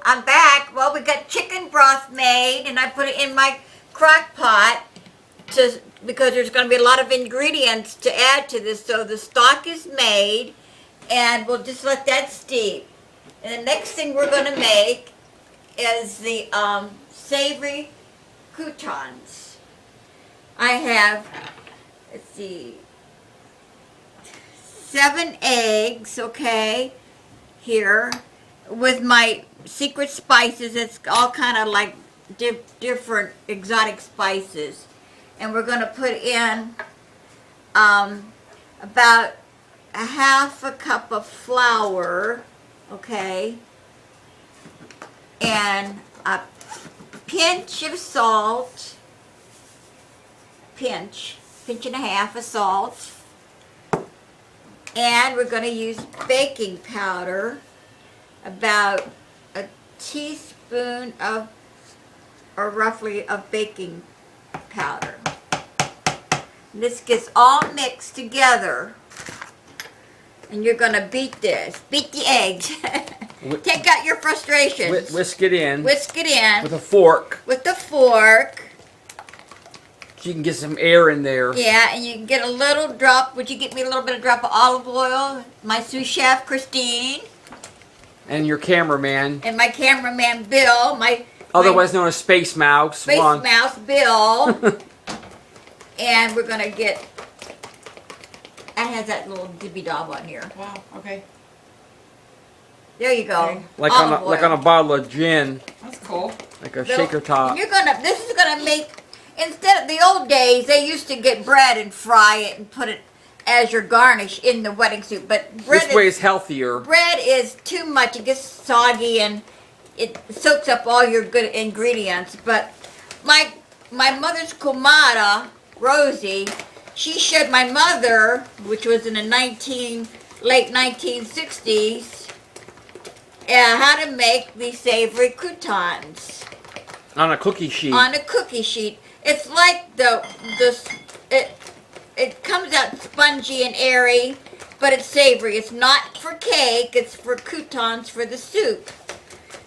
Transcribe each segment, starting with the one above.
I'm back. Well, we got chicken broth made, and I put it in my crock pot because there's going to be a lot of ingredients to add to this. So the stock is made, and we'll just let that steep. And the next thing we're going to make is the savory croutons. I have, let's see, 7 eggs, okay, here, with my secret spices. It's all kind of like different exotic spices. And we're going to put in about a half a cup of flour, okay, and a pinch of salt, pinch and a half of salt, and we're going to use baking powder, about a teaspoon of, or roughly, of baking powder. And this gets all mixed together, and you're going to beat this. Beat the eggs. Take out your frustrations. Whisk it in. Whisk it in. With a fork. With the fork. So you can get some air in there. Yeah, and you can get a little drop. Would you get me a little bit of drop of olive oil? My sous chef, Christine. And your cameraman. And my cameraman, Bill. Otherwise known as Space Mouse. Space Mouse, Bill. And we're going to get... That has that little dibby dob on here. Wow, okay. There you go. Okay. Like on a bottle of gin. That's cool. Like a shaker top. This is gonna make, instead of the old days, they used to get bread and fry it and put it as your garnish in the wedding soup. But bread this way is healthier. Bread is too much. It gets soggy and it soaks up all your good ingredients. But my mother's comadre, Rosie, she showed my mother, which was in the late 1960s, how to make these savory croutons. On a cookie sheet. On a cookie sheet. It's like it comes out spongy and airy, but it's savory. It's not for cake, it's for croutons for the soup.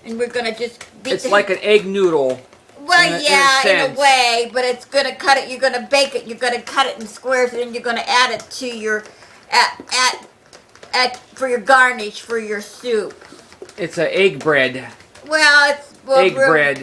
And we're going to just beat It's like an egg noodle. Well, in a way, but it's going to cut it, you're going to bake it, you're going to cut it in squares, and then you're going to add it to your, for your garnish, for your soup. It's an egg bread. Well, it's... Well, egg bread.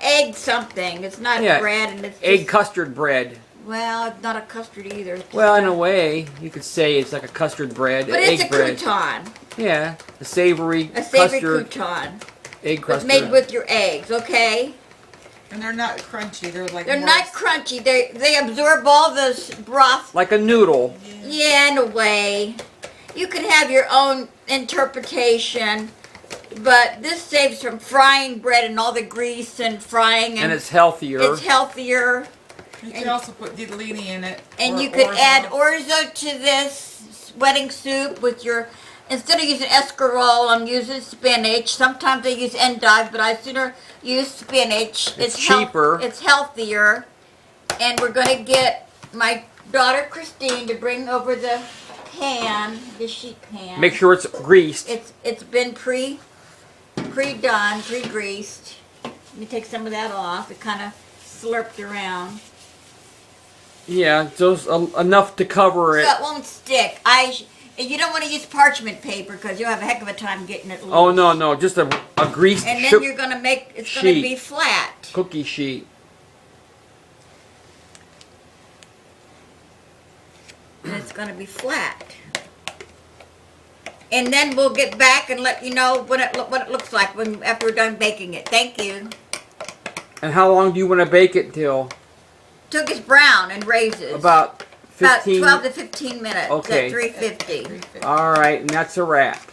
Egg something. It's not bread, and it's egg custard bread. Well, it's not a custard either. Well, in a way, you could say it's like a custard bread. But it's a crouton. Yeah, a savory crouton. Egg custard. It's made with your eggs, okay? And they're not crunchy. They're not crunchy. They absorb all the broth. Like a noodle. Yeah, in a way. You can have your own interpretation, but this saves from frying bread and all the grease and frying. And it's healthier. It's healthier. You can also put diddlini in it. And you could add orzo to this wedding soup with your... Instead of using escarole, I'm using spinach. Sometimes I use endive, but I sooner use spinach. It's cheaper. It's healthier. And we're going to get my daughter Christine to bring over the pan, the sheet pan. Make sure it's greased. It's been pre-done, pre-greased. Let me take some of that off. It kind of slurped around. Yeah, just enough to cover it. So it won't stick. You don't want to use parchment paper because you'll have a heck of a time getting it loose. Oh, no. Just a greased and then you're going to make, it's going to be flat. Cookie sheet. And it's going to be flat. And then we'll get back and let you know what it looks like after we're done baking it. Thank you. And how long do you want to bake it till? Till it's brown and raises. About 15? About 12 to 15 minutes. Okay. At 350. All right, and that's a wrap.